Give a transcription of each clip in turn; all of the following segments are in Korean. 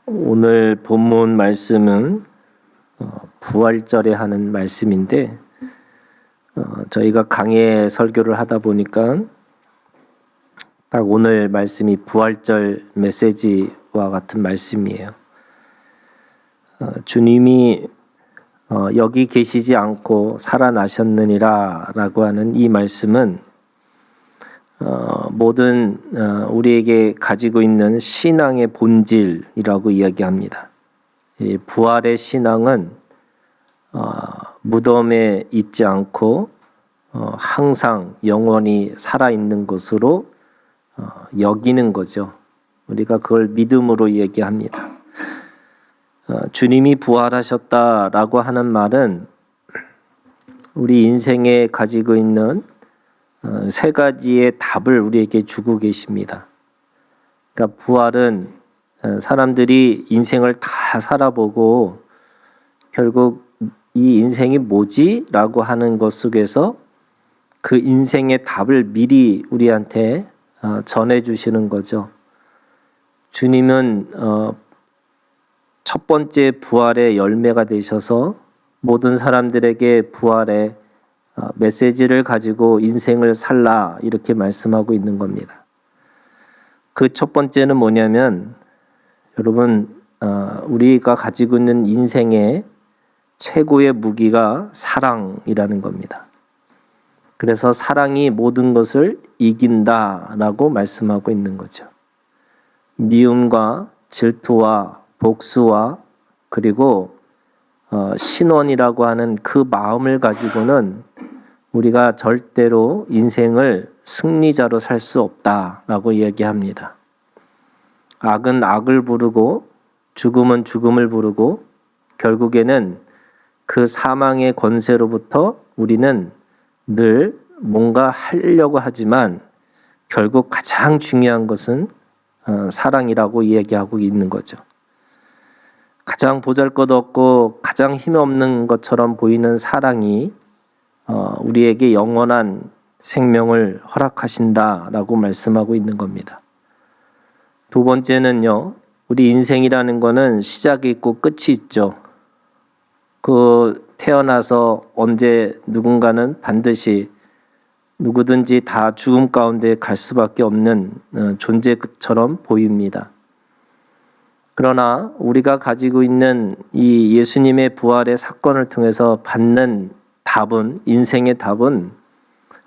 오늘 본문 말씀은 부활절에 하는 말씀인데 저희가 강해 설교를 하다 보니까 딱 오늘 말씀이 부활절 메시지와 같은 말씀이에요. 주님이 여기 계시지 않고 살아나셨느니라 라고 하는 이 말씀은 모든 우리에게 가지고 있는 신앙의 본질이라고 이야기합니다. 이 부활의 신앙은 무덤에 있지 않고 항상 영원히 살아있는 것으로 여기는 거죠. 우리가 그걸 믿음으로 얘기합니다. 주님이 부활하셨다라고 하는 말은 우리 인생에 가지고 있는 세 가지의 답을 우리에게 주고 계십니다. 그러니까 부활은 사람들이 인생을 다 살아보고 결국 이 인생이 뭐지? 라고 하는 것 속에서 그 인생의 답을 미리 우리한테 전해주시는 거죠. 주님은 첫 번째 부활의 열매가 되셔서 모든 사람들에게 부활의 메시지를 가지고 인생을 살라 이렇게 말씀하고 있는 겁니다. 그 첫 번째는 뭐냐면 여러분 우리가 가지고 있는 인생의 최고의 무기가 사랑이라는 겁니다. 그래서 사랑이 모든 것을 이긴다라고 말씀하고 있는 거죠. 미움과 질투와 복수와 그리고 신원이라고 하는 그 마음을 가지고는 우리가 절대로 인생을 승리자로 살 수 없다라고 이야기합니다. 악은 악을 부르고 죽음은 죽음을 부르고 결국에는 그 사망의 권세로부터 우리는 늘 뭔가 하려고 하지만 결국 가장 중요한 것은 사랑이라고 이야기하고 있는 거죠. 가장 보잘것없고 가장 힘없는 것처럼 보이는 사랑이 우리에게 영원한 생명을 허락하신다라고 말씀하고 있는 겁니다. 두 번째는요, 우리 인생이라는 거는 시작이 있고 끝이 있죠. 태어나서 언제 누군가는 반드시 누구든지 다 죽음 가운데 갈 수밖에 없는 존재처럼 보입니다. 그러나 우리가 가지고 있는 이 예수님의 부활의 사건을 통해서 받는 답은, 인생의 답은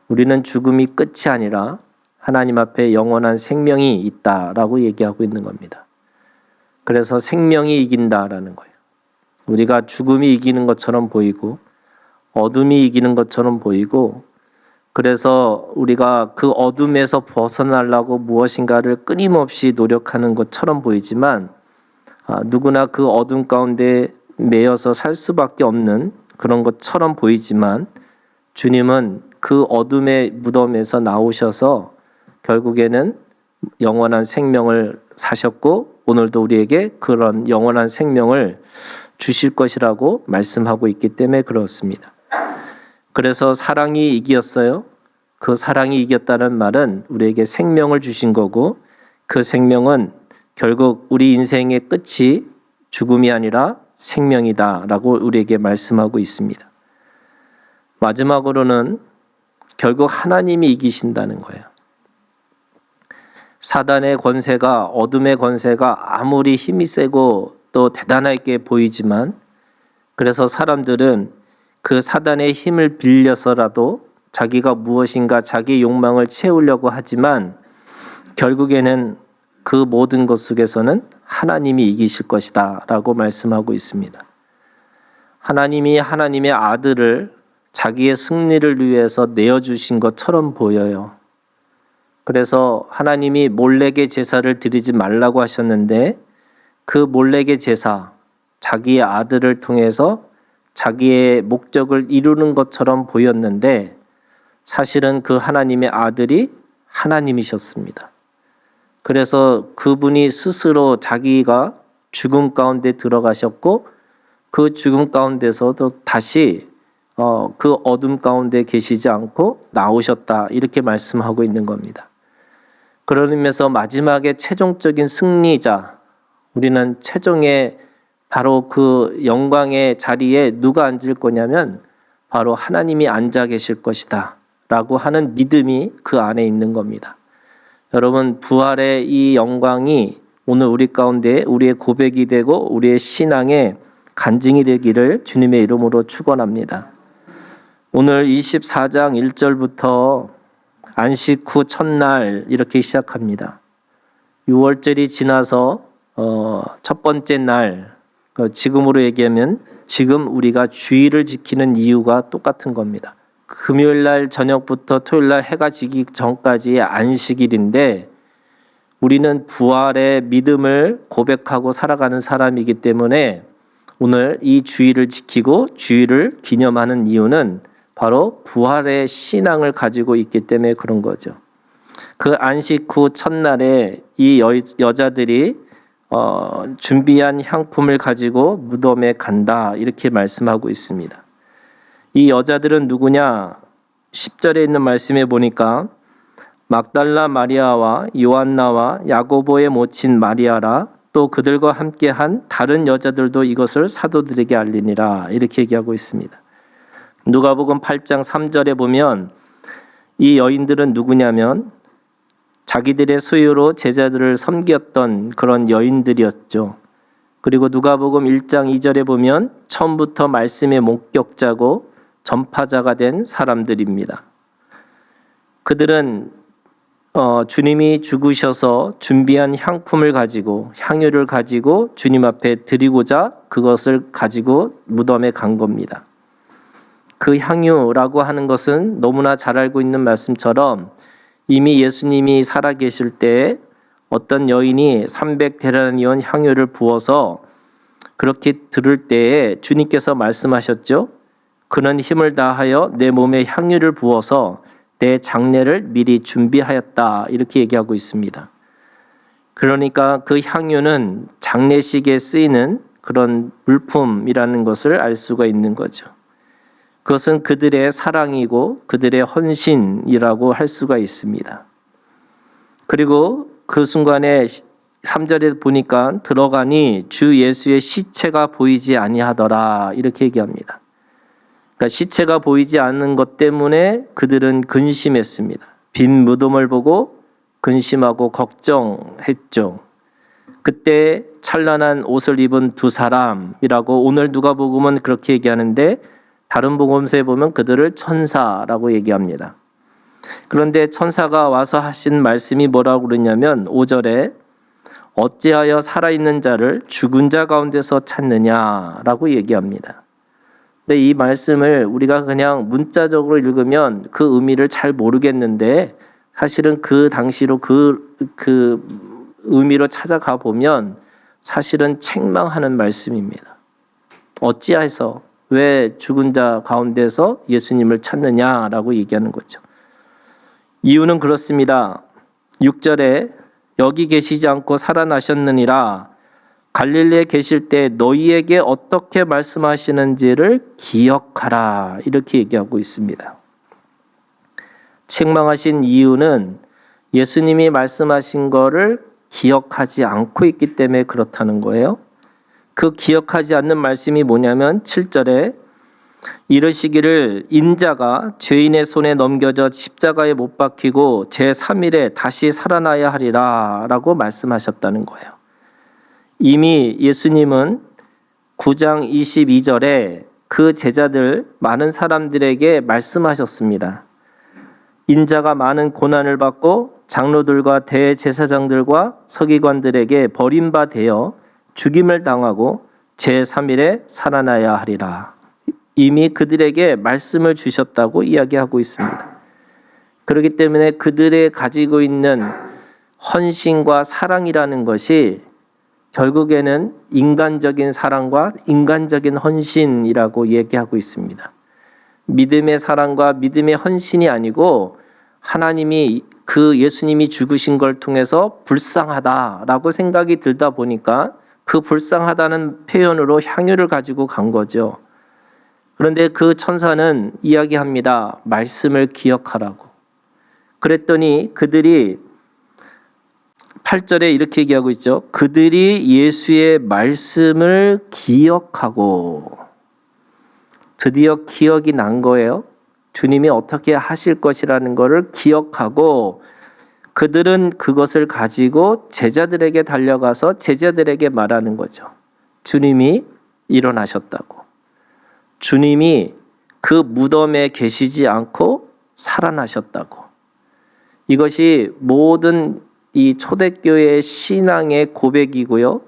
우리는 죽음이 끝이 아니라 하나님 앞에 영원한 생명이 있다라고 얘기하고 있는 겁니다. 그래서 생명이 이긴다라는 거예요. 우리가 죽음이 이기는 것처럼 보이고 어둠이 이기는 것처럼 보이고 그래서 우리가 그 어둠에서 벗어나려고 무엇인가를 끊임없이 노력하는 것처럼 보이지만 누구나 그 어둠 가운데 매여서 살 수밖에 없는 그런 것처럼 보이지만 주님은 그 어둠의 무덤에서 나오셔서 결국에는 영원한 생명을 사셨고 오늘도 우리에게 그런 영원한 생명을 주실 것이라고 말씀하고 있기 때문에 그렇습니다. 그래서 사랑이 이겼어요. 그 사랑이 이겼다는 말은 우리에게 생명을 주신 거고 그 생명은 결국 우리 인생의 끝이 죽음이 아니라 생명이다라고 우리에게 말씀하고 있습니다. 마지막으로는 결국 하나님이 이기신다는 거예요. 사단의 권세가, 어둠의 권세가 아무리 힘이 세고 또 대단하게 보이지만 그래서 사람들은 그 사단의 힘을 빌려서라도 자기가 무엇인가 자기 욕망을 채우려고 하지만 결국에는 그 모든 것 속에서는 하나님이 이기실 것이다 라고 말씀하고 있습니다. 하나님이 하나님의 아들을 자기의 승리를 위해서 내어주신 것처럼 보여요. 그래서 하나님이 몰래게 제사를 드리지 말라고 하셨는데 그 몰래게 제사, 자기의 아들을 통해서 자기의 목적을 이루는 것처럼 보였는데 사실은 그 하나님의 아들이 하나님이셨습니다. 그래서 그분이 스스로 자기가 죽음 가운데 들어가셨고 그 죽음 가운데서도 다시 그 어둠 가운데 계시지 않고 나오셨다 이렇게 말씀하고 있는 겁니다. 그런 의미에서 마지막에 최종적인 승리자 우리는 최종의 바로 그 영광의 자리에 누가 앉을 거냐면 바로 하나님이 앉아 계실 것이다 라고 하는 믿음이 그 안에 있는 겁니다. 여러분, 부활의 이 영광이 오늘 우리 가운데 우리의 고백이 되고 우리의 신앙의 간증이 되기를 주님의 이름으로 축원합니다. 오늘 24장 1절부터 안식 후 첫날 이렇게 시작합니다. 6월절이 지나서 첫 번째 날, 지금으로 얘기하면 지금 우리가 주일을 지키는 이유가 똑같은 겁니다. 금요일 날 저녁부터 토요일 날 해가 지기 전까지의 안식일인데 우리는 부활의 믿음을 고백하고 살아가는 사람이기 때문에 오늘 이 주일을 지키고 주일을 기념하는 이유는 바로 부활의 신앙을 가지고 있기 때문에 그런 거죠. 그 안식 후 첫날에 이 여자들이 준비한 향품을 가지고 무덤에 간다 이렇게 말씀하고 있습니다. 이 여자들은 누구냐? 10절에 있는 말씀에 보니까 막달라 마리아와 요한나와 야고보의 모친 마리아라 또 그들과 함께한 다른 여자들도 이것을 사도들에게 알리니라 이렇게 얘기하고 있습니다. 누가복음 8장 3절에 보면 이 여인들은 누구냐면 자기들의 소유로 제자들을 섬겼던 그런 여인들이었죠. 그리고 누가복음 1장 2절에 보면 처음부터 말씀의 목격자고 전파자가 된 사람들입니다. 그들은 주님이 죽으셔서 준비한 향품을 가지고 향유를 가지고 주님 앞에 드리고자 그것을 가지고 무덤에 간 겁니다. 그 향유라고 하는 것은 너무나 잘 알고 있는 말씀처럼 이미 예수님이 살아계실 때 어떤 여인이 300데나리온 향유를 부어서 그렇게 들을 때에 주님께서 말씀하셨죠. 그는 힘을 다하여 내 몸에 향유를 부어서 내 장례를 미리 준비하였다 이렇게 얘기하고 있습니다. 그러니까 그 향유는 장례식에 쓰이는 그런 물품이라는 것을 알 수가 있는 거죠. 그것은 그들의 사랑이고 그들의 헌신이라고 할 수가 있습니다. 그리고 그 순간에 3절에 보니까 들어가니 주 예수의 시체가 보이지 아니하더라 이렇게 얘기합니다. 그러니까 시체가 보이지 않는 것 때문에 그들은 근심했습니다. 빈 무덤을 보고 근심하고 걱정했죠. 그때 찬란한 옷을 입은 두 사람이라고 오늘 누가복음은 그렇게 얘기하는데 다른 복음서에 보면 그들을 천사라고 얘기합니다. 그런데 천사가 와서 하신 말씀이 뭐라고 그러냐면 5절에 어찌하여 살아있는 자를 죽은 자 가운데서 찾느냐라고 얘기합니다. 근데 이 말씀을 우리가 그냥 문자적으로 읽으면 그 의미를 잘 모르겠는데 사실은 그 당시로 그 의미로 찾아가 보면 사실은 책망하는 말씀입니다. 어찌해서 왜 죽은 자 가운데서 예수님을 찾느냐라고 얘기하는 거죠. 이유는 그렇습니다. 6절에 여기 계시지 않고 살아나셨느니라 갈릴리에 계실 때 너희에게 어떻게 말씀하시는지를 기억하라 이렇게 얘기하고 있습니다. 책망하신 이유는 예수님이 말씀하신 거를 기억하지 않고 있기 때문에 그렇다는 거예요. 그 기억하지 않는 말씀이 뭐냐면 7절에 이르시기를 인자가 죄인의 손에 넘겨져 십자가에 못 박히고 제3일에 다시 살아나야 하리라 라고 말씀하셨다는 거예요. 이미 예수님은 9장 22절에 그 제자들 많은 사람들에게 말씀하셨습니다. 인자가 많은 고난을 받고 장로들과 대제사장들과 서기관들에게 버림받아 죽임을 당하고 제3일에 살아나야 하리라. 이미 그들에게 말씀을 주셨다고 이야기하고 있습니다. 그렇기 때문에 그들의 가지고 있는 헌신과 사랑이라는 것이 결국에는 인간적인 사랑과 인간적인 헌신이라고 얘기하고 있습니다. 믿음의 사랑과 믿음의 헌신이 아니고 하나님이 그 예수님이 죽으신 걸 통해서 불쌍하다라고 생각이 들다 보니까 그 불쌍하다는 표현으로 향유를 가지고 간 거죠. 그런데 그 천사는 이야기합니다. 말씀을 기억하라고. 그랬더니 그들이 8절에 이렇게 얘기하고 있죠. 그들이 예수의 말씀을 기억하고, 드디어 기억이 난 거예요. 주님이 어떻게 하실 것이라는 것을 기억하고, 그들은 그것을 가지고 제자들에게 달려가서 제자들에게 말하는 거죠. 주님이 일어나셨다고. 주님이 그 무덤에 계시지 않고 살아나셨다고. 이것이 모든 이 초대교회의 신앙의 고백이고요.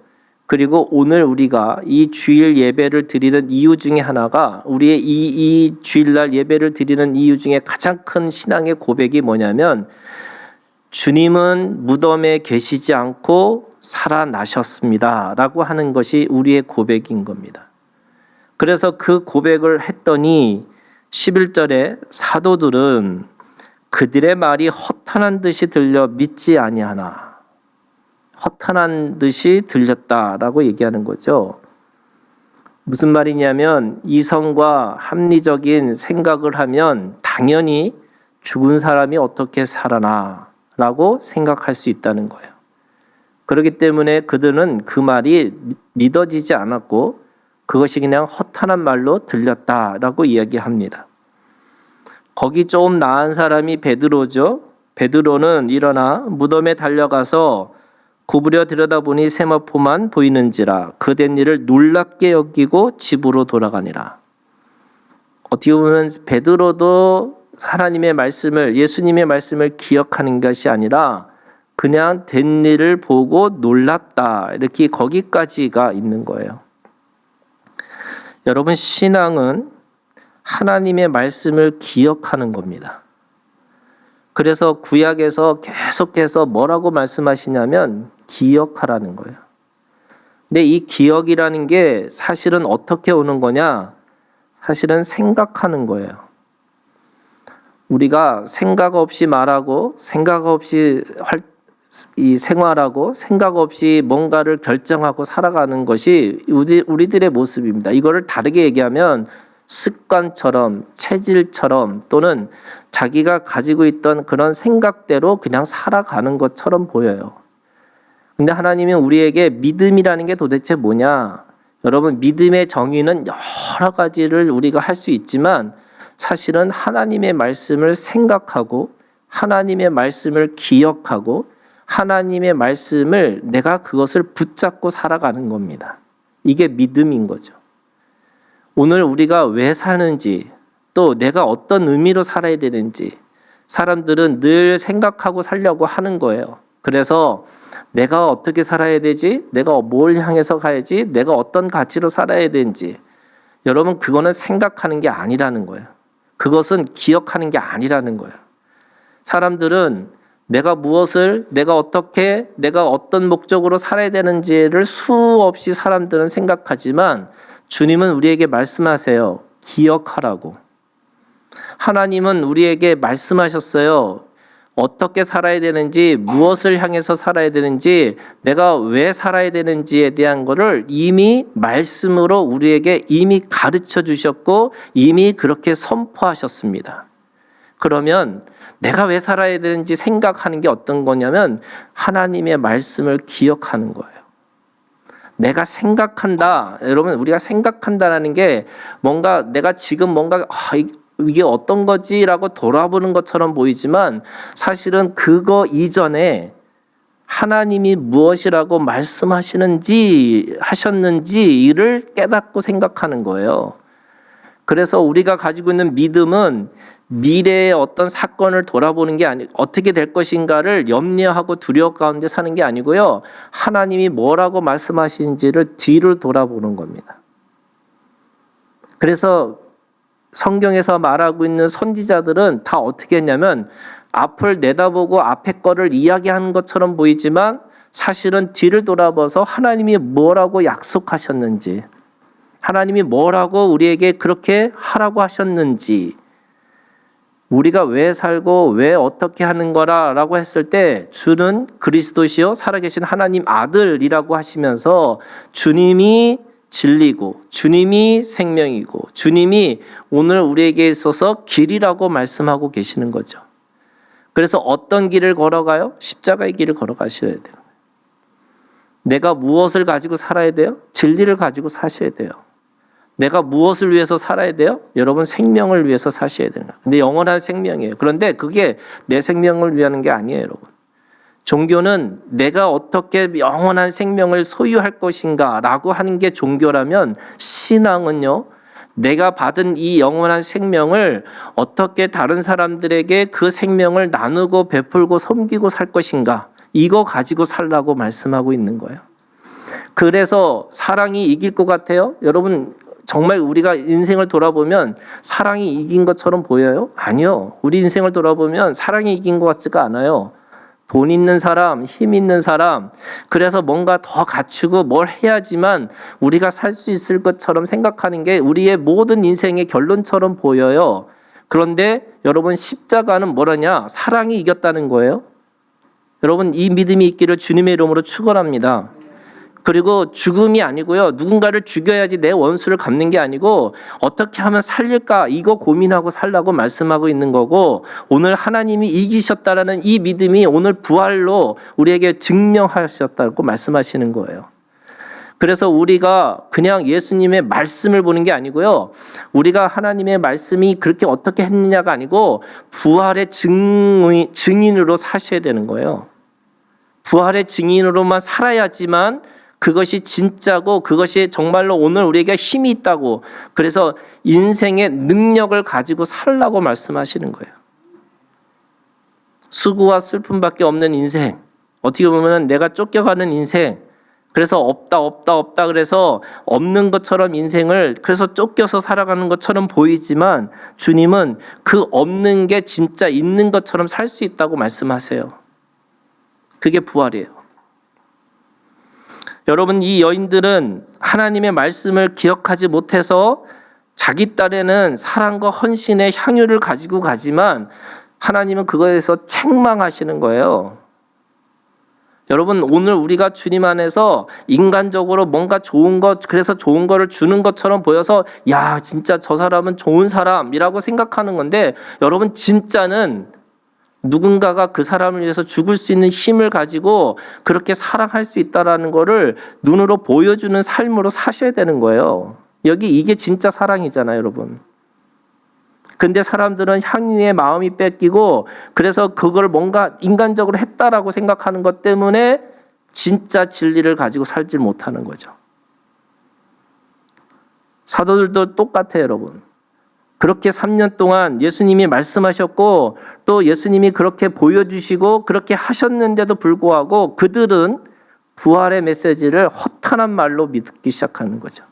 그리고 오늘 우리가 이 주일 예배를 드리는 이유 중에 하나가, 우리의 이 주일날 예배를 드리는 이유 중에 가장 큰 신앙의 고백이 뭐냐면, 주님은 무덤에 계시지 않고 살아나셨습니다 라고 하는 것이 우리의 고백인 겁니다. 그래서 그 고백을 했더니 11절에 사도들은 그들의 말이 허탄한 듯이 들려 믿지 아니하나. 허탄한 듯이 들렸다라고 얘기하는 거죠. 무슨 말이냐면, 이성과 합리적인 생각을 하면 당연히 죽은 사람이 어떻게 살아나 라고 생각할 수 있다는 거예요. 그렇기 때문에 그들은 그 말이 믿어지지 않았고, 그것이 그냥 허탄한 말로 들렸다라고 이야기합니다. 거기 좀 나은 사람이 베드로죠. 베드로는 일어나 무덤에 달려가서 구부려 들여다보니 세마포만 보이는지라 그 된 일을 놀랍게 여기고 집으로 돌아가니라. 어떻게 보면 베드로도 하나님의 말씀을, 예수님의 말씀을 기억하는 것이 아니라 그냥 된 일을 보고 놀랍다, 이렇게 거기까지가 있는 거예요. 여러분, 신앙은 하나님의 말씀을 기억하는 겁니다. 그래서 구약에서 계속해서 뭐라고 말씀하시냐면 기억하라는 거예요. 근데 이 기억이라는 게 사실은 어떻게 오는 거냐? 사실은 생각하는 거예요. 우리가 생각 없이 말하고, 생각 없이 생활하고, 생각 없이 뭔가를 결정하고 살아가는 것이 우리들의 모습입니다. 이거를 다르게 얘기하면 습관처럼, 체질처럼, 또는 자기가 가지고 있던 그런 생각대로 그냥 살아가는 것처럼 보여요. 근데 하나님은 우리에게 믿음이라는 게 도대체 뭐냐? 여러분, 믿음의 정의는 여러 가지를 우리가 할 수 있지만 사실은 하나님의 말씀을 생각하고, 하나님의 말씀을 기억하고, 하나님의 말씀을 내가 그것을 붙잡고 살아가는 겁니다. 이게 믿음인 거죠. 오늘 우리가 왜 사는지, 또 내가 어떤 의미로 살아야 되는지 사람들은 늘 생각하고 살려고 하는 거예요. 그래서 내가 어떻게 살아야 되지? 내가 뭘 향해서 가야지? 내가 어떤 가치로 살아야 되는지. 여러분, 그거는 생각하는 게 아니라는 거예요. 그것은 기억하는 게 아니라는 거예요. 사람들은 내가 무엇을, 내가 어떻게, 내가 어떤 목적으로 살아야 되는지를 수없이 사람들은 생각하지만 주님은 우리에게 말씀하세요. 기억하라고. 하나님은 우리에게 말씀하셨어요. 어떻게 살아야 되는지, 무엇을 향해서 살아야 되는지, 내가 왜 살아야 되는지에 대한 것을 이미 말씀으로 우리에게 이미 가르쳐 주셨고 이미 그렇게 선포하셨습니다. 그러면 내가 왜 살아야 되는지 생각하는 게 어떤 거냐면 하나님의 말씀을 기억하는 거예요. 내가 생각한다. 여러분, 우리가 생각한다라는 게 뭔가 내가 지금 뭔가 이게 어떤 거지라고 돌아보는 것처럼 보이지만 사실은 그거 이전에 하나님이 무엇이라고 하셨는지를 깨닫고 생각하는 거예요. 그래서 우리가 가지고 있는 믿음은 미래의 어떤 사건을 돌아보는 게 아니, 어떻게 될 것인가를 염려하고 두려워 가운데 사는 게 아니고요. 하나님이 뭐라고 말씀하시는지를 뒤를 돌아보는 겁니다. 그래서 성경에서 말하고 있는 선지자들은 다 어떻게 했냐면 앞을 내다보고 앞에 거를 이야기하는 것처럼 보이지만 사실은 뒤를 돌아봐서 하나님이 뭐라고 약속하셨는지, 하나님이 뭐라고 우리에게 그렇게 하라고 하셨는지, 우리가 왜 살고 왜 어떻게 하는 거라라고 했을 때 주는 그리스도시요 살아계신 하나님 아들이라고 하시면서 주님이 진리고 주님이 생명이고 주님이 오늘 우리에게 있어서 길이라고 말씀하고 계시는 거죠. 그래서 어떤 길을 걸어가요? 십자가의 길을 걸어가셔야 돼요. 내가 무엇을 가지고 살아야 돼요? 진리를 가지고 사셔야 돼요. 내가 무엇을 위해서 살아야 돼요? 여러분 생명을 위해서 사셔야 돼요. 근데 영원한 생명이에요. 그런데 그게 내 생명을 위하는 게 아니에요, 여러분. 종교는 내가 어떻게 영원한 생명을 소유할 것인가라고 하는 게 종교라면, 신앙은요, 내가 받은 이 영원한 생명을 어떻게 다른 사람들에게 그 생명을 나누고 베풀고 섬기고 살 것인가, 이거 가지고 살라고 말씀하고 있는 거예요. 그래서 사랑이 이길 것 같아요? 여러분, 정말 우리가 인생을 돌아보면 사랑이 이긴 것처럼 보여요? 아니요. 우리 인생을 돌아보면 사랑이 이긴 것 같지가 않아요. 돈 있는 사람, 힘 있는 사람, 그래서 뭔가 더 갖추고 뭘 해야지만 우리가 살 수 있을 것처럼 생각하는 게 우리의 모든 인생의 결론처럼 보여요. 그런데 여러분, 십자가는 뭐라냐? 사랑이 이겼다는 거예요. 여러분, 이 믿음이 있기를 주님의 이름으로 축원합니다. 그리고 죽음이 아니고요, 누군가를 죽여야지 내 원수를 갚는 게 아니고 어떻게 하면 살릴까, 이거 고민하고 살라고 말씀하고 있는 거고, 오늘 하나님이 이기셨다라는 이 믿음이 오늘 부활로 우리에게 증명하셨다고 말씀하시는 거예요. 그래서 우리가 그냥 예수님의 말씀을 보는 게 아니고요, 우리가 하나님의 말씀이 그렇게 어떻게 했느냐가 아니고 부활의 증인으로 사셔야 되는 거예요. 부활의 증인으로만 살아야지만 그것이 진짜고, 그것이 정말로 오늘 우리에게 힘이 있다고, 그래서 인생의 능력을 가지고 살라고 말씀하시는 거예요. 수고와 슬픔밖에 없는 인생, 어떻게 보면 내가 쫓겨가는 인생, 그래서 없다 그래서 없는 것처럼 인생을 그래서 쫓겨서 살아가는 것처럼 보이지만, 주님은 그 없는 게 진짜 있는 것처럼 살 수 있다고 말씀하세요. 그게 부활이에요. 여러분, 이 여인들은 하나님의 말씀을 기억하지 못해서 자기 딸에는 사랑과 헌신의 향유를 가지고 가지만 하나님은 그거에서 책망하시는 거예요. 여러분, 오늘 우리가 주님 안에서 인간적으로 뭔가 좋은 것, 그래서 좋은 거를 주는 것처럼 보여서 야, 진짜 저 사람은 좋은 사람이라고 생각하는 건데, 여러분, 진짜는 누군가가 그 사람을 위해서 죽을 수 있는 힘을 가지고 그렇게 사랑할 수 있다라는 거를 눈으로 보여주는 삶으로 사셔야 되는 거예요. 이게 진짜 사랑이잖아요, 여러분. 근데 사람들은 향유의 마음이 뺏기고, 그래서 그걸 뭔가 인간적으로 했다라고 생각하는 것 때문에 진짜 진리를 가지고 살지 못하는 거죠. 사도들도 똑같아요, 여러분. 그렇게 3년 동안 예수님이 말씀하셨고 또 예수님이 그렇게 보여주시고 그렇게 하셨는데도 불구하고 그들은 부활의 메시지를 허탄한 말로 믿기 시작하는 거죠.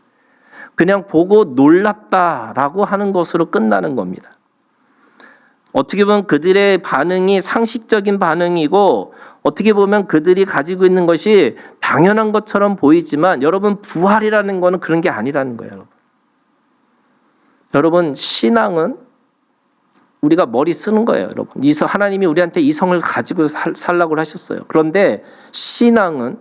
그냥 보고 놀랍다라고 하는 것으로 끝나는 겁니다. 어떻게 보면 그들의 반응이 상식적인 반응이고, 어떻게 보면 그들이 가지고 있는 것이 당연한 것처럼 보이지만, 여러분, 부활이라는 거는 그런 게 아니라는 거예요, 여러분. 여러분, 신앙은 우리가 머리 쓰는 거예요, 여러분. 하나님이 우리한테 이성을 가지고 살라고 하셨어요. 그런데 신앙은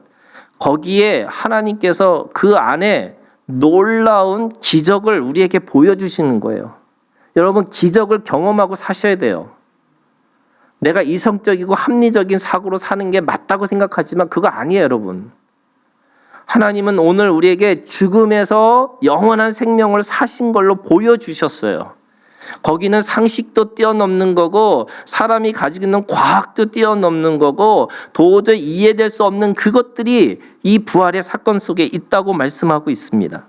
거기에 하나님께서 그 안에 놀라운 기적을 우리에게 보여주시는 거예요. 여러분, 기적을 경험하고 사셔야 돼요. 내가 이성적이고 합리적인 사고로 사는 게 맞다고 생각하지만 그거 아니에요, 여러분. 하나님은 오늘 우리에게 죽음에서 영원한 생명을 사신 걸로 보여주셨어요. 거기는 상식도 뛰어넘는 거고 사람이 가지고 있는 과학도 뛰어넘는 거고 도저히 이해될 수 없는 그것들이 이 부활의 사건 속에 있다고 말씀하고 있습니다.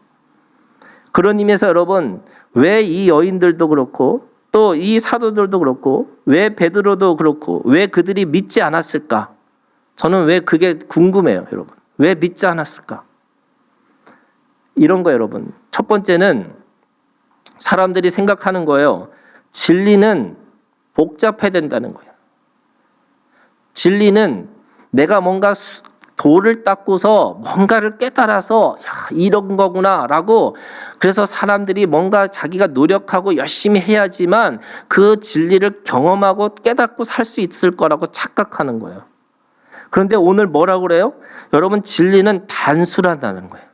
그런 의미에서 여러분, 왜 이 여인들도 그렇고 또 이 사도들도 그렇고 왜 베드로도 그렇고 왜 그들이 믿지 않았을까? 저는 왜 그게 궁금해요, 여러분. 왜 믿지 않았을까? 이런 거, 여러분. 첫 번째는 사람들이 생각하는 거예요. 진리는 복잡해야 된다는 거예요. 진리는 내가 뭔가 돌을 닦고서 뭔가를 깨달아서 이런 거구나라고, 그래서 사람들이 뭔가 자기가 노력하고 열심히 해야지만 그 진리를 경험하고 깨닫고 살 수 있을 거라고 착각하는 거예요. 그런데 오늘 뭐라고 그래요? 여러분, 진리는 단순하다는 거예요.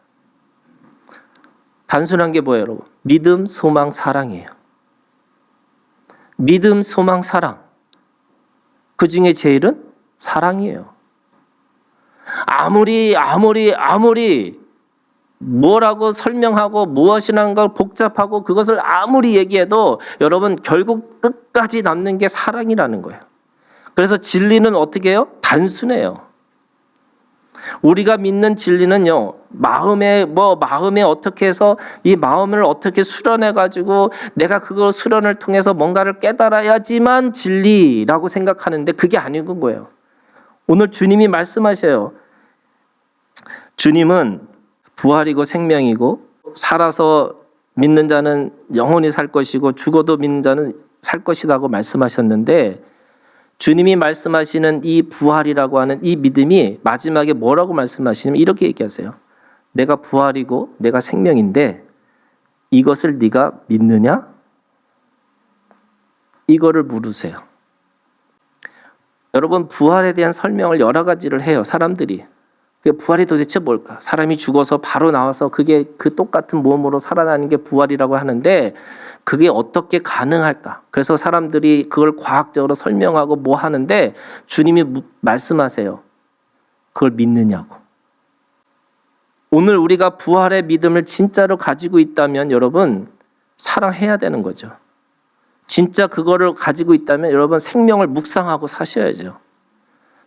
단순한 게 뭐예요, 여러분? 믿음, 소망, 사랑이에요. 믿음, 소망, 사랑. 그 중에 제일은 사랑이에요. 아무리 뭐라고 설명하고 무엇이라는 걸 복잡하고 그것을 아무리 얘기해도 여러분 결국 끝까지 남는 게 사랑이라는 거예요. 그래서 진리는 어떻게 해요? 단순해요. 우리가 믿는 진리는요, 마음에 어떻게 해서 이 마음을 어떻게 수련해 가지고 내가 그걸 수련을 통해서 뭔가를 깨달아야지만 진리라고 생각하는데 그게 아닌 거예요. 오늘 주님이 말씀하셔요. 주님은 부활이고 생명이고 살아서 믿는 자는 영원히 살 것이고 죽어도 믿는 자는 살 것이라고 말씀하셨는데 주님이 말씀하시는 이 부활이라고 하는 이 믿음이 마지막에 뭐라고 말씀하시냐면 이렇게 얘기하세요. 내가 부활이고 내가 생명인데 이것을 네가 믿느냐? 이거를 물으세요. 여러분 부활에 대한 설명을 여러 가지를 해요. 사람들이. 부활이 도대체 뭘까? 사람이 죽어서 바로 나와서 그게 그 똑같은 몸으로 살아나는 게 부활이라고 하는데 그게 어떻게 가능할까? 그래서 사람들이 그걸 과학적으로 설명하고 뭐 하는데 주님이 말씀하세요. 그걸 믿느냐고. 오늘 우리가 부활의 믿음을 진짜로 가지고 있다면 여러분 사랑해야 되는 거죠. 진짜 그거를 가지고 있다면 여러분 생명을 묵상하고 사셔야죠.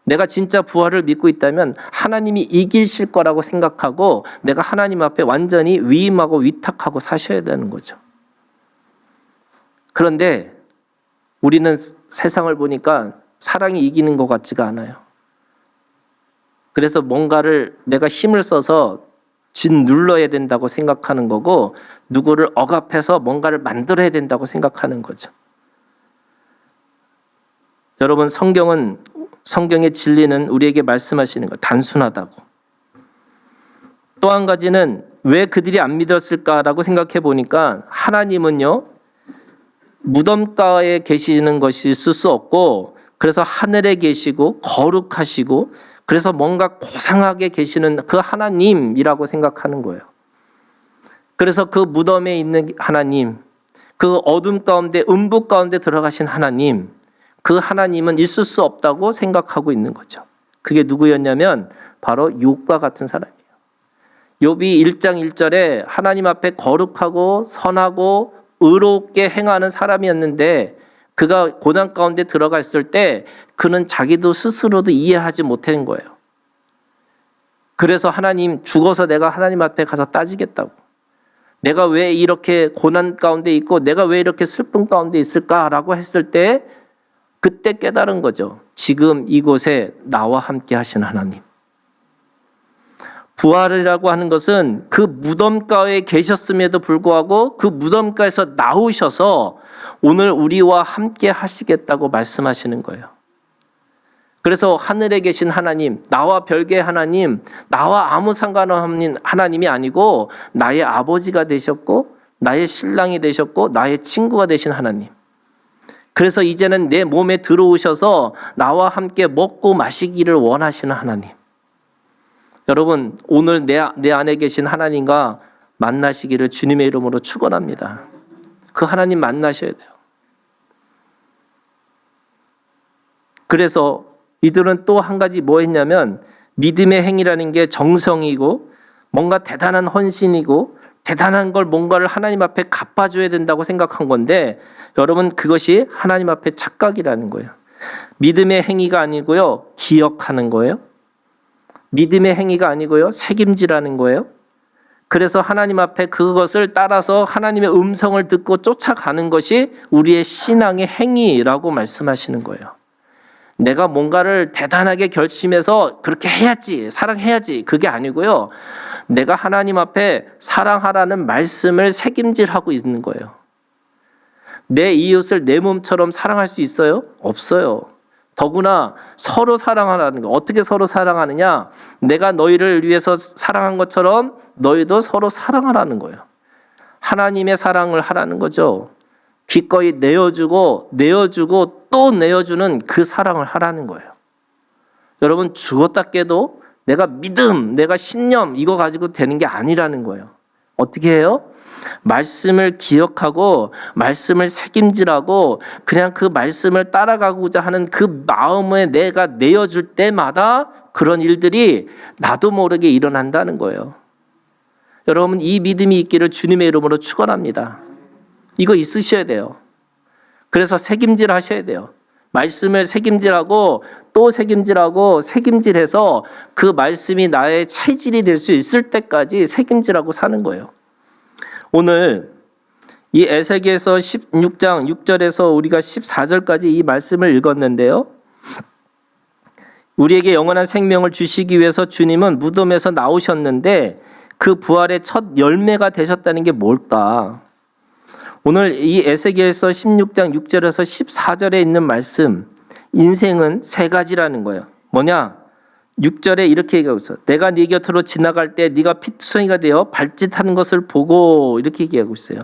내가 진짜 부활을 믿고 있다면 하나님이 이기실 거라고 생각하고 내가 하나님 앞에 완전히 위임하고 위탁하고 사셔야 되는 거죠. 그런데 우리는 세상을 보니까 사랑이 이기는 것 같지가 않아요. 그래서 뭔가를 내가 힘을 써서 짓눌러야 된다고 생각하는 거고 누구를 억압해서 뭔가를 만들어야 된다고 생각하는 거죠. 여러분 성경의 진리는 우리에게 말씀하시는 거 단순하다고. 또 한 가지는 왜 그들이 안 믿었을까라고 생각해 보니까 하나님은요 무덤가에 계시는 것이 있을 수 없고 그래서 하늘에 계시고 거룩하시고 그래서 뭔가 고상하게 계시는 그 하나님이라고 생각하는 거예요. 그래서 그 무덤에 있는 하나님, 그 어둠 가운데 음부 가운데 들어가신 하나님, 그 하나님은 있을 수 없다고 생각하고 있는 거죠. 그게 누구였냐면 바로 욥과 같은 사람이에요. 욥이 1장 1절에 하나님 앞에 거룩하고 선하고 의롭게 행하는 사람이었는데 그가 고난 가운데 들어갔을 때 그는 자기도 스스로도 이해하지 못한 거예요. 그래서 하나님 죽어서 내가 하나님 앞에 가서 따지겠다고. 내가 왜 이렇게 고난 가운데 있고 내가 왜 이렇게 슬픔 가운데 있을까라고 했을 때 그때 깨달은 거죠. 지금 이곳에 나와 함께 하신 하나님. 부활이라고 하는 것은 그 무덤가에 계셨음에도 불구하고 그 무덤가에서 나오셔서 오늘 우리와 함께 하시겠다고 말씀하시는 거예요. 그래서 하늘에 계신 하나님, 나와 별개의 하나님, 나와 아무 상관없는 하나님이 아니고 나의 아버지가 되셨고 나의 신랑이 되셨고 나의 친구가 되신 하나님. 그래서 이제는 내 몸에 들어오셔서 나와 함께 먹고 마시기를 원하시는 하나님. 여러분 오늘 내 안에 계신 하나님과 만나시기를 주님의 이름으로 축원합니다. 그 하나님 만나셔야 돼요. 그래서 이들은 또 한 가지 뭐 했냐면 믿음의 행위라는 게 정성이고 뭔가 대단한 헌신이고 대단한 걸 뭔가를 하나님 앞에 갚아줘야 된다고 생각한 건데 여러분 그것이 하나님 앞에 착각이라는 거예요. 믿음의 행위가 아니고요. 기억하는 거예요. 믿음의 행위가 아니고요. 책임지라는 거예요. 그래서 하나님 앞에 그것을 따라서 하나님의 음성을 듣고 쫓아가는 것이 우리의 신앙의 행위라고 말씀하시는 거예요. 내가 뭔가를 대단하게 결심해서 그렇게 해야지, 사랑해야지 그게 아니고요. 내가 하나님 앞에 사랑하라는 말씀을 책임질하고 있는 거예요. 내 이웃을 내 몸처럼 사랑할 수 있어요? 없어요. 더구나 서로 사랑하라는 거. 어떻게 서로 사랑하느냐? 내가 너희를 위해서 사랑한 것처럼 너희도 서로 사랑하라는 거예요. 하나님의 사랑을 하라는 거죠. 기꺼이 내어주고 또 내어주는 그 사랑을 하라는 거예요. 여러분 죽었다 깨도 내가 믿음, 내가 신념 이거 가지고 되는 게 아니라는 거예요. 어떻게 해요? 말씀을 기억하고 말씀을 새김질하고 그냥 그 말씀을 따라가고자 하는 그 마음에 내가 내어줄 때마다 그런 일들이 나도 모르게 일어난다는 거예요. 여러분, 이 믿음이 있기를 주님의 이름으로 축원합니다. 이거 있으셔야 돼요. 그래서 새김질 하셔야 돼요. 말씀을 새김질하고 또 새김질하고 새김질해서 그 말씀이 나의 체질이 될 수 있을 때까지 새김질하고 사는 거예요. 오늘 이 에스겔서 16장 6절에서 우리가 14절까지 이 말씀을 읽었는데요. 우리에게 영원한 생명을 주시기 위해서 주님은 무덤에서 나오셨는데 그 부활의 첫 열매가 되셨다는 게 뭘까? 오늘 이 에스겔서 16장 6절에서 14절에 있는 말씀, 인생은 세 가지라는 거예요. 뭐냐? 6절에 이렇게 얘기하고 있어요. 내가 네 곁으로 지나갈 때 네가 피투성이가 되어 발짓하는 것을 보고, 이렇게 얘기하고 있어요.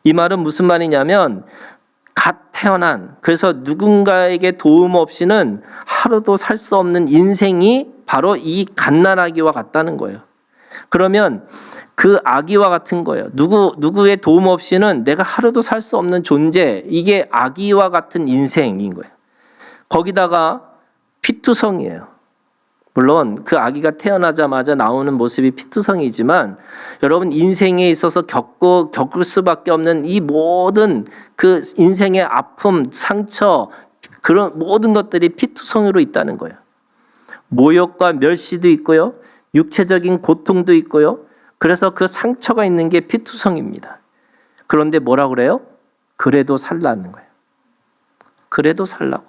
이 말은 무슨 말이냐면 갓 태어난, 그래서 누군가에게 도움 없이는 하루도 살 수 없는 인생이 바로 이 갓난아기와 같다는 거예요. 그러면 그 아기와 같은 거예요. 누구의 도움 없이는 내가 하루도 살 수 없는 존재, 이게 아기와 같은 인생인 거예요. 거기다가 피투성이에요. 물론 그 아기가 태어나자마자 나오는 모습이 피투성이지만 여러분, 인생에 있어서 겪을 수밖에 없는 이 모든 그 인생의 아픔, 상처, 그런 모든 것들이 피투성으로 있다는 거예요. 모욕과 멸시도 있고요. 육체적인 고통도 있고요. 그래서 그 상처가 있는 게 피투성입니다. 그런데 뭐라 그래요? 그래도 살라는 거예요. 그래도 살라고.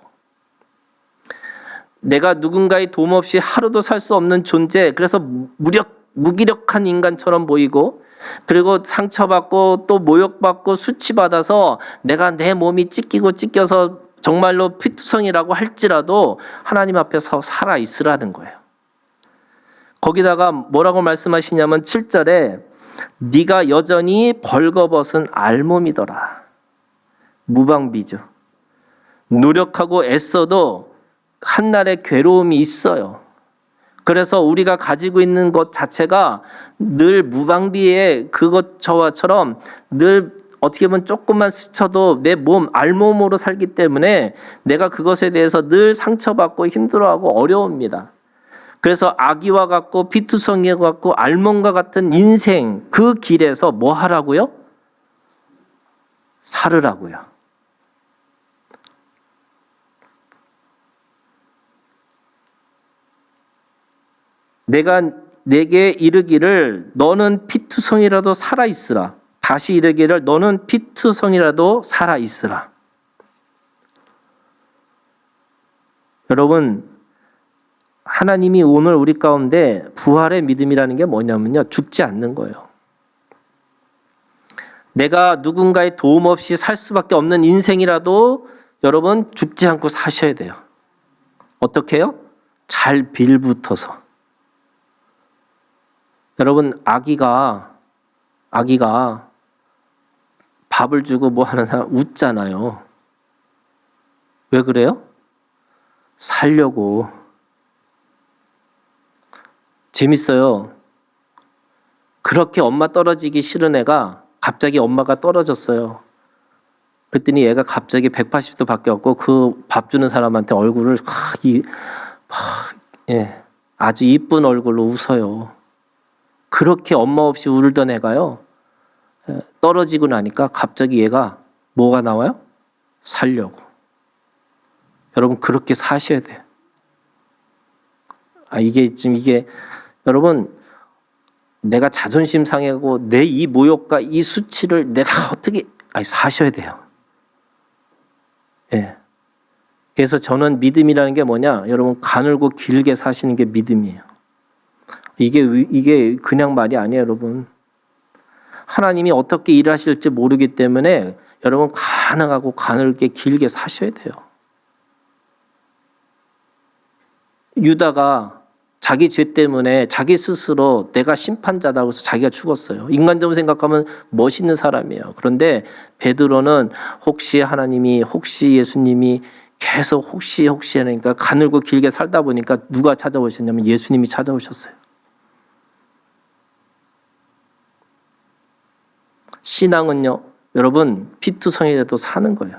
내가 누군가의 도움 없이 하루도 살 수 없는 존재, 그래서 무기력한 인간처럼 보이고, 그리고 상처받고 또 모욕받고 수치받아서 내가 내 몸이 찢겨서 정말로 피투성이라고 할지라도 하나님 앞에서 살아있으라는 거예요. 거기다가 뭐라고 말씀하시냐면 7절에 네가 여전히 벌거벗은 알몸이더라. 무방비죠. 노력하고 애써도 한날의 괴로움이 있어요. 그래서 우리가 가지고 있는 것 자체가 늘 무방비의 저와처럼 늘 어떻게 보면 조금만 스쳐도 내 몸, 알몸으로 살기 때문에 내가 그것에 대해서 늘 상처받고 힘들어하고 어려웁니다. 그래서 아기와 같고 피투성이와 같고 알몸과 같은 인생, 그 길에서 뭐 하라고요? 살으라고요. 내게 이르기를 너는 피투성이라도 살아있으라. 다시 이르기를 너는 피투성이라도 살아있으라. 여러분, 하나님이 오늘 우리 가운데 부활의 믿음이라는 게 뭐냐면요, 죽지 않는 거예요. 내가 누군가의 도움 없이 살 수밖에 없는 인생이라도 여러분 죽지 않고 사셔야 돼요. 어떻게 해요? 잘 빌붙어서. 여러분, 아기가 밥을 주고 뭐 하는 사람 웃잖아요. 왜 그래요? 살려고. 재밌어요. 그렇게 엄마 떨어지기 싫은 애가 갑자기 엄마가 떨어졌어요. 그랬더니 얘가 갑자기 180도 바뀌었고 그 밥 주는 사람한테 얼굴을 아주 이쁜 얼굴로 웃어요. 그렇게 엄마 없이 울던 애가요, 떨어지고 나니까 갑자기 얘가 뭐가 나와요? 살려고. 여러분, 그렇게 사셔야 돼요. 이게 여러분, 내가 자존심 상하고 내 이 모욕과 이 수치를 내가 어떻게 사셔야 돼요. 예. 그래서 저는 믿음이라는 게 뭐냐? 여러분, 가늘고 길게 사시는 게 믿음이에요. 이게 그냥 말이 아니에요, 여러분. 하나님이 어떻게 일하실지 모르기 때문에 여러분 가능하고 가늘게 길게 사셔야 돼요. 유다가 자기 죄 때문에 자기 스스로 내가 심판자다 그래서 자기가 죽었어요. 인간적으로 생각하면 멋있는 사람이에요. 그런데 베드로는 혹시 하나님이, 혹시 예수님이 계속 혹시 하니까 가늘고 길게 살다 보니까 누가 찾아오셨냐면 예수님이 찾아오셨어요. 신앙은요, 여러분 피투성이라도 사는 거예요.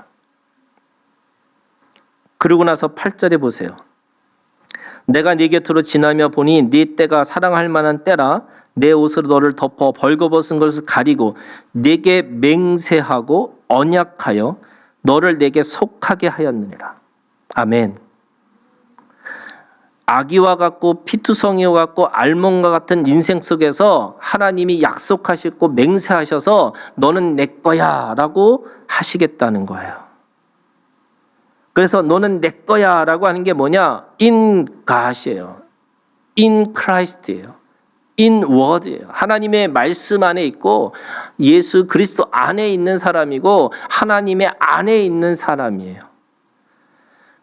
그러고 나서 8절에 보세요. 내가 네 곁으로 지나며 보니 네 때가 사랑할 만한 때라. 내 옷으로 너를 덮어 벌거벗은 것을 가리고 네게 맹세하고 언약하여 너를 내게 속하게 하였느니라. 아멘. 아기와 같고 피투성이와 같고 알몬과 같은 인생 속에서 하나님이 약속하셨고 맹세하셔서 너는 내 거야 라고 하시겠다는 거예요. 그래서 너는 내 거야 라고 하는 게 뭐냐? In God이에요. In Christ예요. In Word예요. 하나님의 말씀 안에 있고 예수 그리스도 안에 있는 사람이고 하나님의 안에 있는 사람이에요.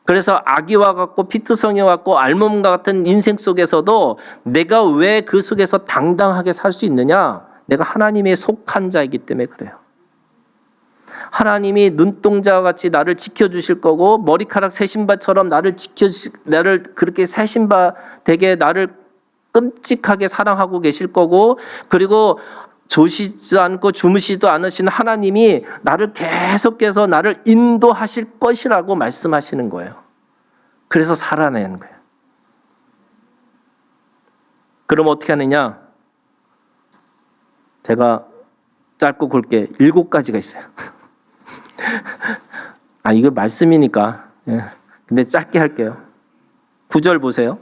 그래서 아기와 같고 피투성이와 같고 알몸과 같은 인생 속에서도 내가 왜 그 속에서 당당하게 살 수 있느냐? 내가 하나님의 속한 자이기 때문에 그래요. 하나님이 눈동자와 같이 나를 지켜주실 거고 머리카락 새신바처럼 나를 그렇게 새신바 되게 나를 끔찍하게 사랑하고 계실 거고, 그리고 조시지 않고 주무시지도 않으신 하나님이 나를 계속해서 나를 인도하실 것이라고 말씀하시는 거예요. 그래서 살아내는 거예요. 그럼 어떻게 하느냐? 제가 짧고 굵게 7가지가 있어요. 이거 말씀이니까. 근데 짧게 할게요. 9절 보세요.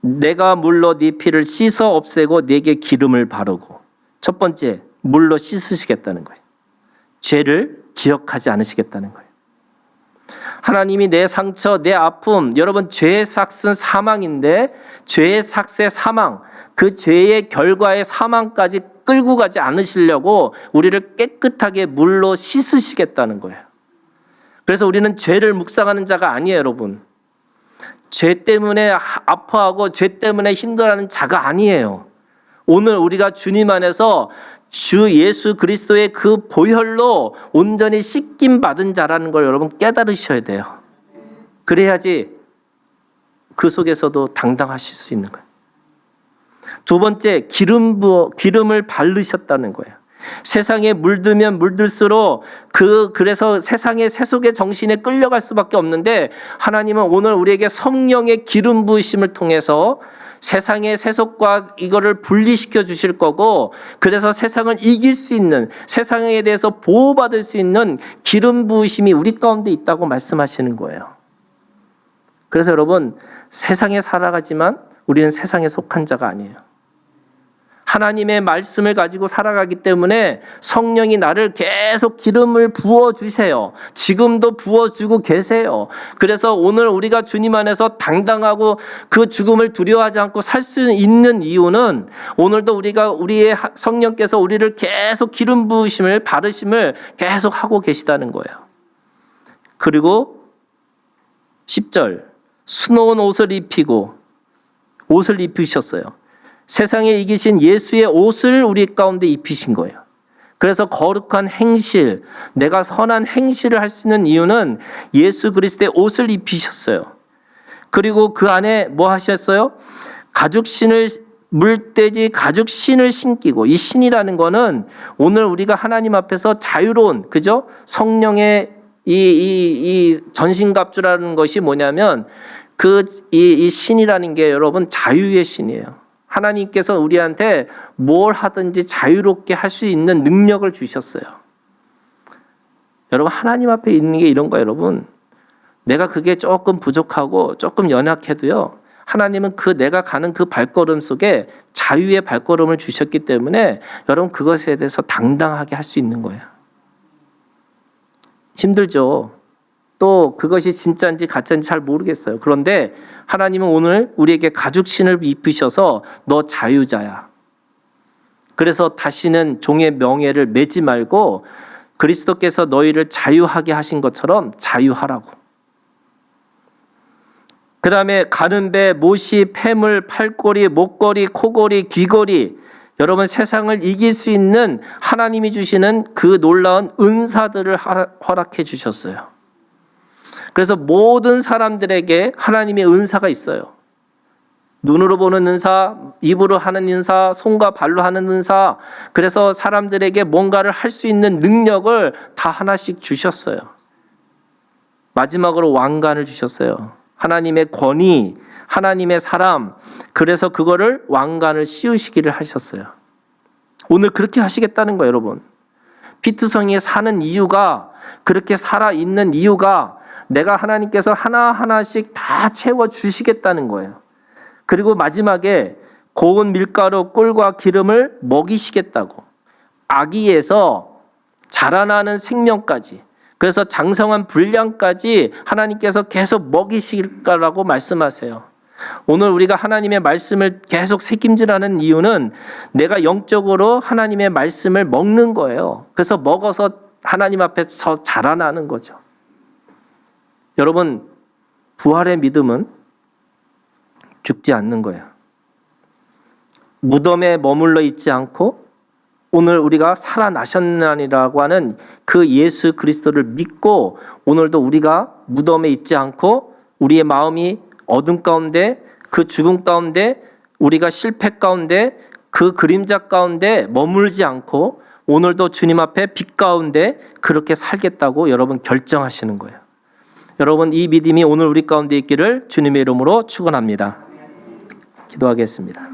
내가 물로 네 피를 씻어 없애고 네게 기름을 바르고. 첫 번째, 물로 씻으시겠다는 거예요. 죄를 기억하지 않으시겠다는 거예요. 하나님이 내 상처, 내 아픔, 여러분 죄의 삭은 사망인데 죄의 삭의 사망, 그 죄의 결과의 사망까지 끌고 가지 않으시려고 우리를 깨끗하게 물로 씻으시겠다는 거예요. 그래서 우리는 죄를 묵상하는 자가 아니에요, 여러분. 죄 때문에 아파하고 죄 때문에 힘들어하는 자가 아니에요. 오늘 우리가 주님 안에서 주 예수 그리스도의 그 보혈로 온전히 씻김 받은 자라는 걸 여러분 깨달으셔야 돼요. 그래야지 그 속에서도 당당하실 수 있는 거예요. 두 번째, 기름을 바르셨다는 거예요. 세상에 물들면 물들수록 그래서 세상의 세속의 정신에 끌려갈 수밖에 없는데 하나님은 오늘 우리에게 성령의 기름 부으심을 통해서 세상의 세속과 이거를 분리시켜 주실 거고, 그래서 세상을 이길 수 있는, 세상에 대해서 보호받을 수 있는 기름 부으심이 우리 가운데 있다고 말씀하시는 거예요. 그래서 여러분, 세상에 살아가지만 우리는 세상에 속한 자가 아니에요. 하나님의 말씀을 가지고 살아가기 때문에 성령이 나를 계속 기름을 부어주세요. 지금도 부어주고 계세요. 그래서 오늘 우리가 주님 안에서 당당하고 그 죽음을 두려워하지 않고 살 수 있는 이유는 오늘도 우리의 성령께서 우리를 계속 기름 부으심을, 바르심을 계속 하고 계시다는 거예요. 그리고 10절, 수놓은 옷을 입히셨어요. 세상에 이기신 예수의 옷을 우리 가운데 입히신 거예요. 그래서 거룩한 행실, 내가 선한 행실을 할 수 있는 이유는 예수 그리스도의 옷을 입히셨어요. 그리고 그 안에 뭐 하셨어요? 물돼지 가죽신을 신기고, 이 신이라는 거는 오늘 우리가 하나님 앞에서 자유로운, 그죠? 성령의 이 전신갑주라는 것이 뭐냐면 이 신이라는 게 여러분 자유의 신이에요. 하나님께서 우리한테 뭘 하든지 자유롭게 할 수 있는 능력을 주셨어요. 여러분, 하나님 앞에 있는 게 이런 거예요, 여러분. 내가 그게 조금 부족하고 조금 연약해도요, 하나님은 내가 가는 그 발걸음 속에 자유의 발걸음을 주셨기 때문에 여러분 그것에 대해서 당당하게 할 수 있는 거예요. 힘들죠. 또 그것이 진짜인지 가짜인지 잘 모르겠어요. 그런데 하나님은 오늘 우리에게 가죽신을 입히셔서 너 자유자야. 그래서 다시는 종의 명예를 매지 말고 그리스도께서 너희를 자유하게 하신 것처럼 자유하라고. 그 다음에 가는배, 못이, 폐물, 팔걸이, 목걸이, 코걸이, 귀걸이, 여러분 세상을 이길 수 있는 하나님이 주시는 그 놀라운 은사들을 허락해 주셨어요. 그래서 모든 사람들에게 하나님의 은사가 있어요. 눈으로 보는 은사, 입으로 하는 은사, 손과 발로 하는 은사, 그래서 사람들에게 뭔가를 할 수 있는 능력을 다 하나씩 주셨어요. 마지막으로 왕관을 주셨어요. 하나님의 권위, 하나님의 사람, 그래서 그거를 왕관을 씌우시기를 하셨어요. 오늘 그렇게 하시겠다는 거예요, 여러분. 피투성이에 사는 이유가, 그렇게 살아있는 이유가 내가 하나님께서 하나하나씩 다 채워주시겠다는 거예요. 그리고 마지막에 고운 밀가루, 꿀과 기름을 먹이시겠다고. 아기에서 자라나는 생명까지, 그래서 장성한 분량까지 하나님께서 계속 먹이실 거라고 말씀하세요. 오늘 우리가 하나님의 말씀을 계속 새김질하는 이유는 내가 영적으로 하나님의 말씀을 먹는 거예요. 그래서 먹어서 하나님 앞에서 자라나는 거죠. 여러분, 부활의 믿음은 죽지 않는 거예요. 무덤에 머물러 있지 않고 오늘 우리가 살아나셨나니라고 하는 그 예수 그리스도를 믿고 오늘도 우리가 무덤에 있지 않고 우리의 마음이 어둠 가운데, 그 죽음 가운데, 우리가 실패 가운데, 그 그림자 가운데 머물지 않고 오늘도 주님 앞에 빛 가운데 그렇게 살겠다고 여러분 결정하시는 거예요. 여러분, 이 믿음이 오늘 우리 가운데 있기를 주님의 이름으로 축원합니다. 기도하겠습니다.